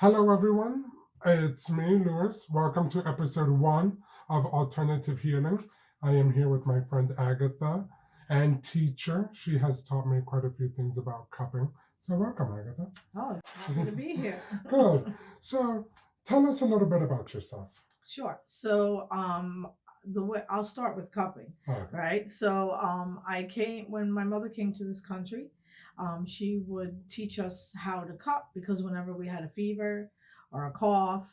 Hello, everyone. It's me, Lewis. Welcome to episode one of Alternative Healing. I am here with my friend Agatha and teacher. She has taught me quite a few things about cupping. So, welcome, Agatha. Oh, happy to be here. Good. So, tell us a little bit about yourself. Sure. So, the way I'll start with cupping, All right. right? So, I came when my mother came to this country. She would teach us how to cup because whenever we had a fever or a cough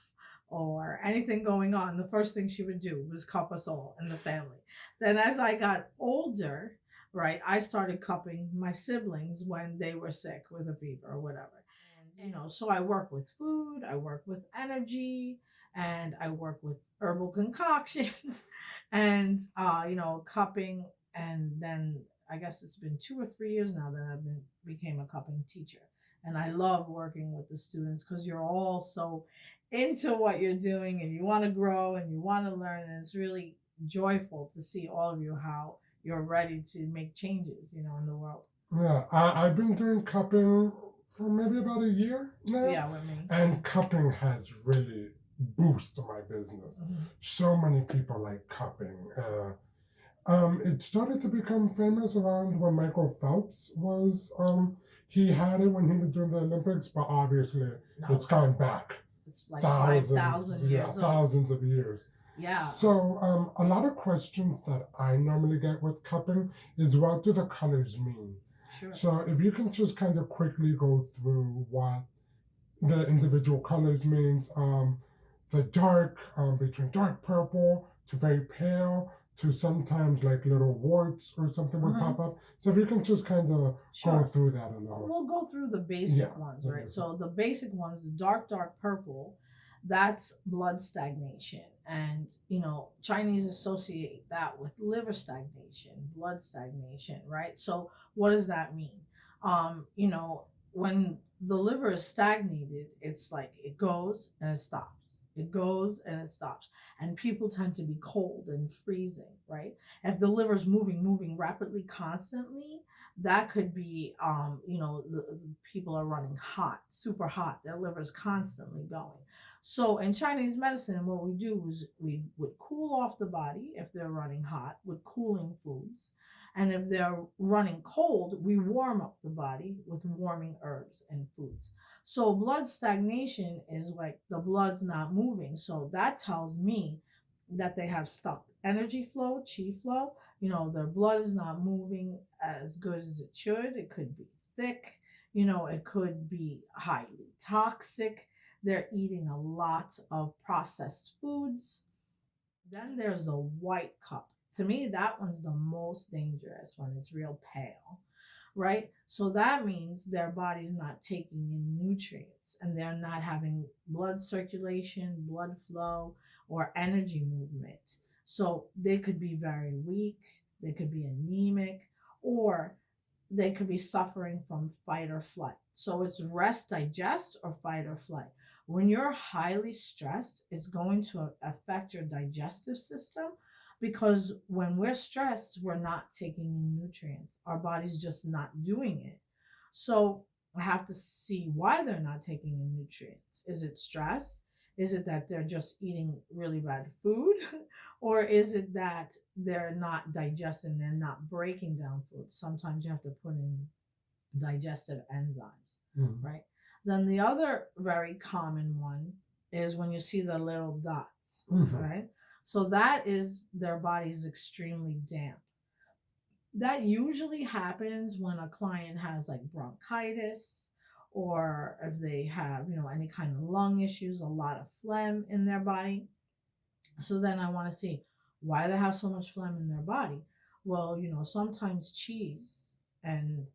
or anything going on, the first thing she would do was cup us all in the family. Then, as I got older, right, I started cupping my siblings when they were sick with a fever or whatever. So I work with food, I work with energy, and I work with herbal concoctions and cupping. And then I guess it's been 2 or 3 years now that I've been became a cupping teacher. And I love working with the students because you're all so into what you're doing and you want to grow and you want to learn. And it's really joyful to see all of you how you're ready to make changes, in the world. Yeah, I've been doing cupping for maybe about a year now. Yeah, with me. And cupping has really boosted my business. So many people like cupping. It started to become famous around when Michael Phelps was. He had it when he was doing the Olympics, but obviously it's gone back It's like thousands, 5,000 years old. thousands of years. Yeah. So a lot of questions that I normally get with cupping is what do the colors mean? Sure. So if you can just kind of quickly go through what the individual colors means, the dark, between dark purple to very pale to sometimes like little warts or something would pop up. So if you can just kind of go through that a little. We'll go through the basic ones, right? So the basic ones, dark purple, that's blood stagnation. And, Chinese associate that with liver stagnation, blood stagnation, right? So what does that mean? When the liver is stagnated, it's like it goes and it stops. It goes and it stops. And people tend to be cold and freezing, right? If the liver's moving rapidly constantly, that could be, the people are running hot, super hot. Their liver's constantly going. So in Chinese medicine, what we do is we would cool off the body if they're running hot with cooling foods. And if they're running cold, we warm up the body with warming herbs and foods. So blood stagnation is like the blood's not moving. So that tells me that they have stuck energy flow, chi flow. Their blood is not moving as good as it should. It could be thick, it could be highly toxic. They're eating a lot of processed foods. Then there's the white cup. To me, that one's the most dangerous when it's real pale, right? So that means their body's not taking in nutrients and they're not having blood circulation, blood flow, or energy movement. So they could be very weak, they could be anemic, or they could be suffering from fight or flight. So it's rest, digest, or fight or flight. When you're highly stressed, it's going to affect your digestive system because when we're stressed, we're not taking in nutrients. Our body's just not doing it. So I have to see why they're not taking in nutrients. Is it stress? Is it that they're just eating really bad food? Or is it that they're not digesting, they're not breaking down food? Sometimes you have to put in digestive enzymes, right? Then the other very common one is when you see the little dots, right? So that is their body's extremely damp. That usually happens when a client has like bronchitis or if they have, any kind of lung issues, a lot of phlegm in their body. So then I want to see why they have so much phlegm in their body. Well, sometimes cheese and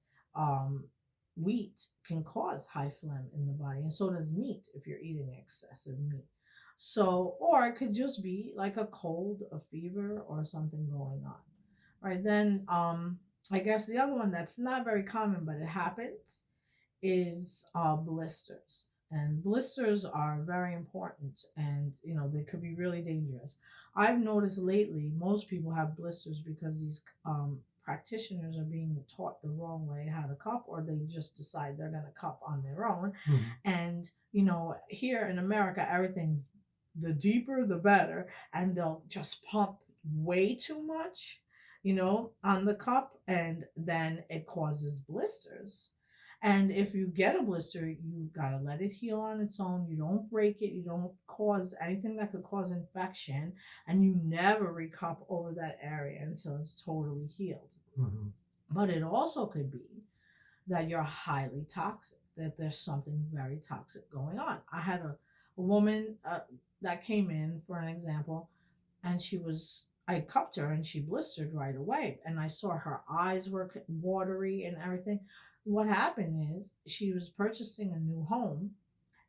wheat can cause high phlegm in the body, and so does meat if you're eating excessive meat. So, or it could just be like a cold, a fever, or something going on. Right then, I guess the other one that's not very common, but it happens, is blisters. And blisters are very important and they could be really dangerous. I've noticed lately most people have blisters because these practitioners are being taught the wrong way how to cup, or they just decide they're going to cup on their own. Mhm. And, here in America, everything's the deeper, the better. And they'll just pump way too much, on the cup. And then it causes blisters. And if you get a blister, you gotta let it heal on its own. You don't break it. You don't cause anything that could cause infection, and you never recup over that area until it's totally healed. Mhm. But it also could be that you're highly toxic, that there's something very toxic going on. I had a woman that came in, for an example, and I cupped her and she blistered right away. And I saw her eyes were watery and everything. What happened is she was purchasing a new home,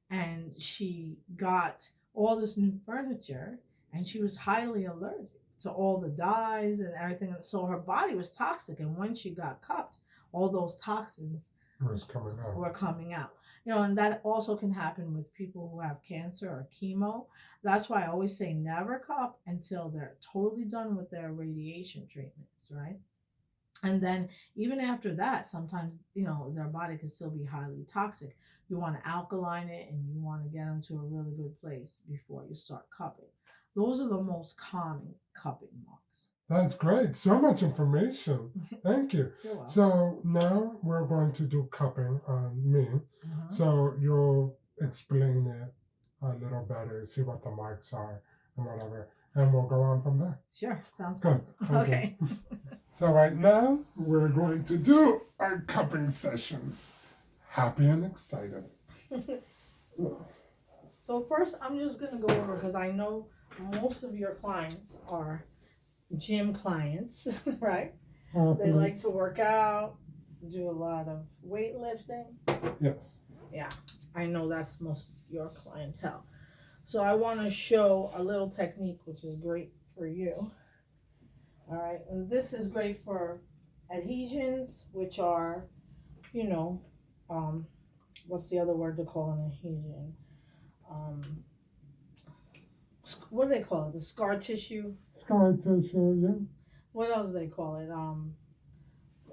and she got all this new furniture, and she was highly allergic to all the dyes and everything. So her body was toxic. And when she got cupped, all those toxins It was coming out. were coming out. And that also can happen with people who have cancer or chemo. That's why I always say never cup until they're totally done with their radiation treatments, right? And then even after that, sometimes, their body can still be highly toxic. You want to alkaline it, and you want to get them to a really good place before you start cupping. Those are the most common cupping marks. That's great. So much information. Thank you. You're welcome. So now we're going to do cupping on me. Mhm. So you'll explain it a little better, see what the marks are and whatever, and we'll go on from there. Sure, sounds Good. good. Okay. So right now we're going to do our cupping session. Happy and excited. So first, I'm just gonna go over, because I know most of your clients are gym clients, right? They like to work out, do a lot of weightlifting. Yes. Yeah, I know that's most of your clientele. So I want to show a little technique which is great for you. All right, and this is great for adhesions, which are, what's the other word to call an adhesion? What do they call it? The scar tissue. Scar tissue, yeah. What else do they call it?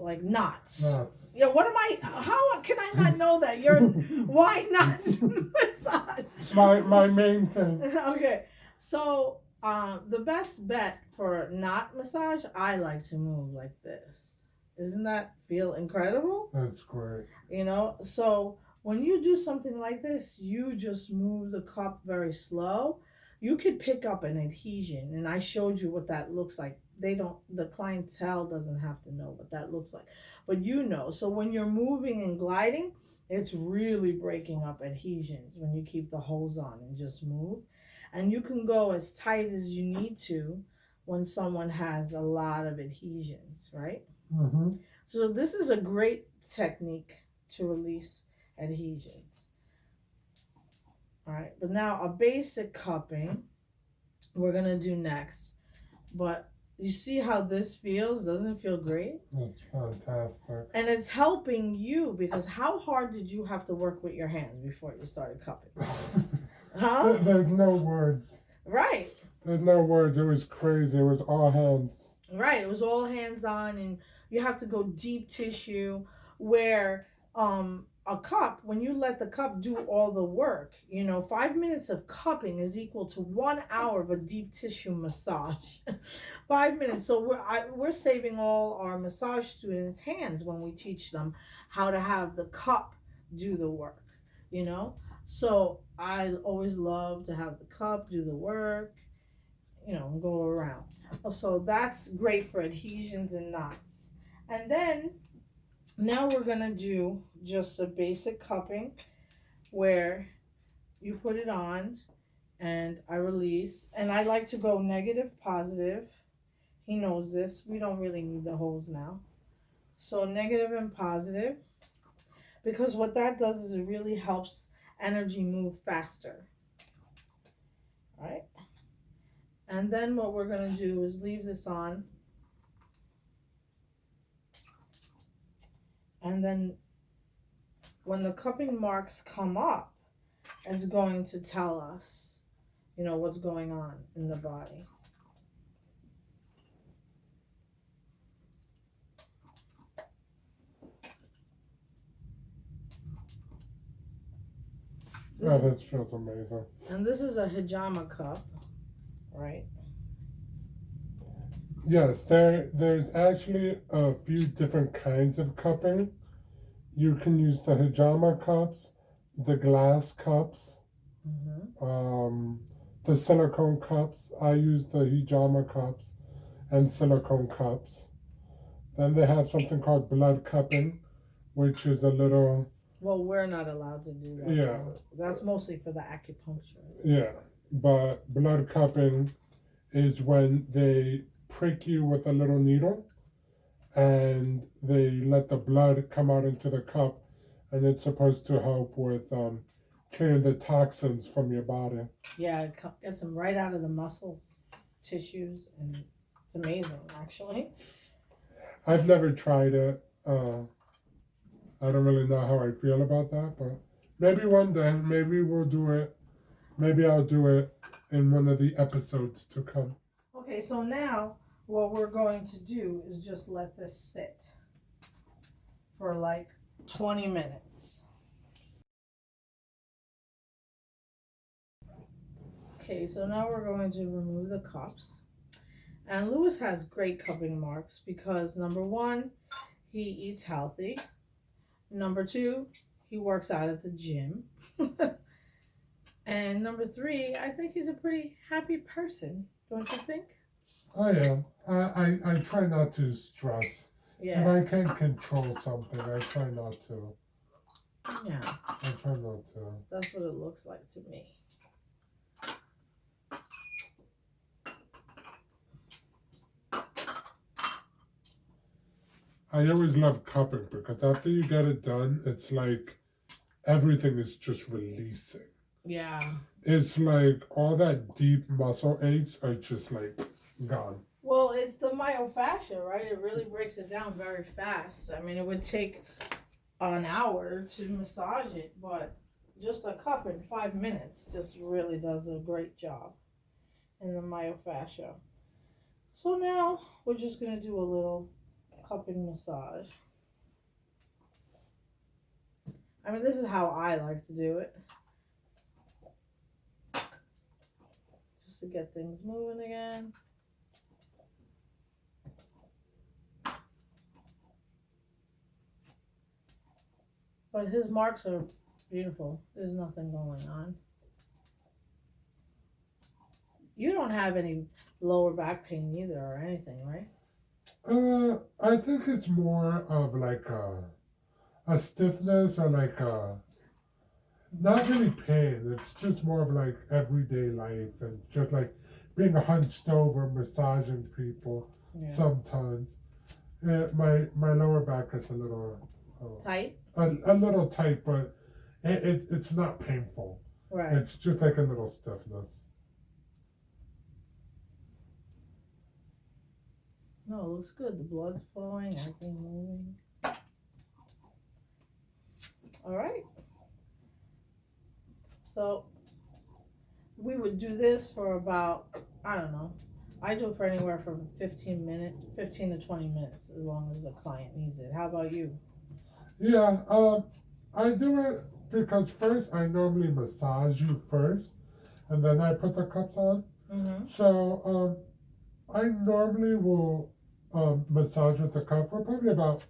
Like knots. Knots. Yeah. What am I? How can I not know that? Why knots massage? My main thing. Okay, so the best bet for knot massage, I like to move like this. Doesn't that feel incredible? That's great. So when you do something like this, you just move the cup very slow. You could pick up an adhesion, and I showed you what that looks like. The clientele doesn't have to know what that looks like, but so when you're moving and gliding, it's really breaking up adhesions when you keep the hose on and just move. And you can go as tight as you need to when someone has a lot of adhesions, right? Mm-hmm. So this is a great technique to release adhesions. All right, but now a basic cupping we're gonna do next. But you see how this feels? Doesn't it feel great? It's fantastic. And it's helping you, because how hard did you have to work with your hands before you started cupping? Huh? There's no words. Right. There's no words. It was crazy. It was all hands. Right. It was all hands on, and you have to go deep tissue, where a cup, when you let the cup do all the work, 5 minutes of cupping is equal to 1 hour of a deep tissue massage. 5 minutes. So we're saving all our massage students' hands when we teach them how to have the cup do the work, So I always love to have the cup do the work, and go around. So that's great for adhesions and knots. And then now we're going to do just a basic cupping, where you put it on and I release. And I like to go negative, positive. He knows this. We don't really need the hose now. So negative and positive, because what that does is it really helps energy move faster. All right? And then what we're going to do is leave this on. And then when the cupping marks come up, it's going to tell us, what's going on in the body. Oh, this feels amazing. And this is a hijama cup, right? Yes, there's actually a few different kinds of cupping. You can use the hijama cups, the glass cups, the silicone cups. I use the hijama cups and silicone cups. Then they have something called blood cupping, which is a little. Well, we're not allowed to do that. Yeah. That's mostly for the acupuncture. Yeah, but blood cupping is when they prick you with a little needle and they let the blood come out into the cup, and it's supposed to help with clearing the toxins from your body. Yeah, it gets them right out of the muscles, tissues, and it's amazing, actually. I've never tried it. I don't really know how I feel about that, but maybe one day, maybe we'll do it. Maybe I'll do it in one of the episodes to come. Okay, so now what we're going to do is just let this sit for like 20 minutes. Okay, so now we're going to remove the cups. And Lewis has great cupping marks because number one, he eats healthy. Number two, he works out at the gym. And number three, I think he's a pretty happy person, don't you think? Oh yeah, I try not to stress. Yeah. If I can't control something, I try not to. Yeah. I try not to. That's what it looks like to me. I always love cupping because after you get it done, it's like everything is just releasing. Yeah. It's like all that deep muscle aches are just like gone. Well, it's the myofascia, right? It really breaks it down very fast. I mean, it would take an hour to massage it, but just a cup in 5 minutes just really does a great job in the myofascia. So now we're just going to do a little cupping massage. I mean, this is how I like to do it. Just to get things moving again. But his marks are beautiful. There's nothing going on. You don't have any lower back pain either or anything, right? I think it's more of like a stiffness or like not really pain. It's just more of like everyday life and just like being hunched over, massaging people. Yeah. Sometimes. My lower back is a little tight. A little tight, but it's not painful. Right. It's just like a little stiffness. No, it looks good. The blood's flowing, everything moving. All right. So we would do this for about, I don't know. I do it for anywhere from 15 to 20 minutes, as long as the client needs it. How about you? Yeah, I do it because first I normally massage you first, and then I put the cups on. Mm-hmm. So I normally will massage with the cup for probably about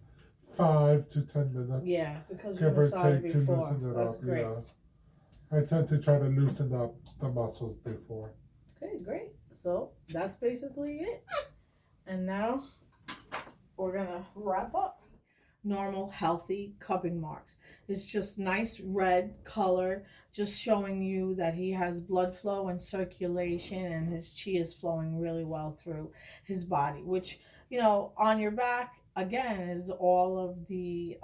5 to 10 minutes. Yeah, because you massaged before. To loosen it That's up. great. Yeah. I tend to try to loosen up the muscles before. Okay, great. So that's basically it. And now we're gonna wrap up. Normal, healthy cupping marks. It's just nice red color, just showing you that he has blood flow and circulation, and his chi is flowing really well through his body, which, you know, on your back, again, is all of the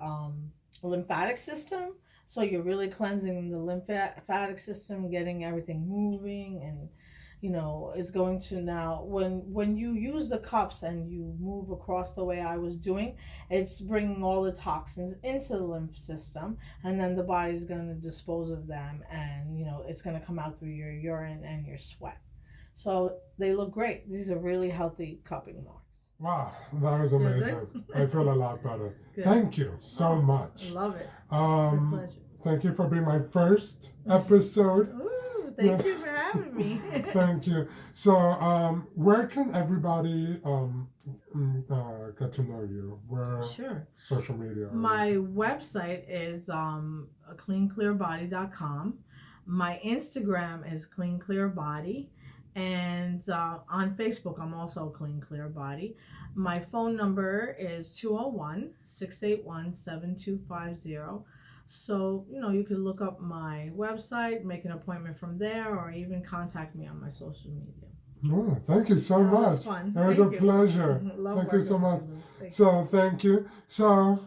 lymphatic system. So you're really cleansing the lymphatic system, getting everything moving, and you know, it's going to now, when you use the cups and you move across the way I was doing, it's bringing all the toxins into the lymph system, and then the body's going to dispose of them, and you know, it's going to come out through your urine and your sweat. So they look great. These are really healthy cupping marks. Wow, that was amazing. I feel a lot better. Good. Thank you so much. I love it. Um, My pleasure. Thank you for being my first episode. Ooh, thank you for having me. Thank you. So, where can everybody get to know you? Where? Sure. Social media. My website is cleanclearbody.com. My Instagram is cleanclearbody. And on Facebook, I'm also Clean Clear Body. My phone number is 201-681-7250. So, you can look up my website, make an appointment from there, or even contact me on my social media. Well, thank you so much. It was fun. It was a pleasure. Love Thank you so much. Thank So, thank you. So,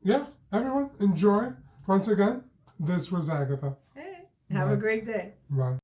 yeah, everyone, enjoy. Once again, this was Agatha. Hey, have a great day. Bye.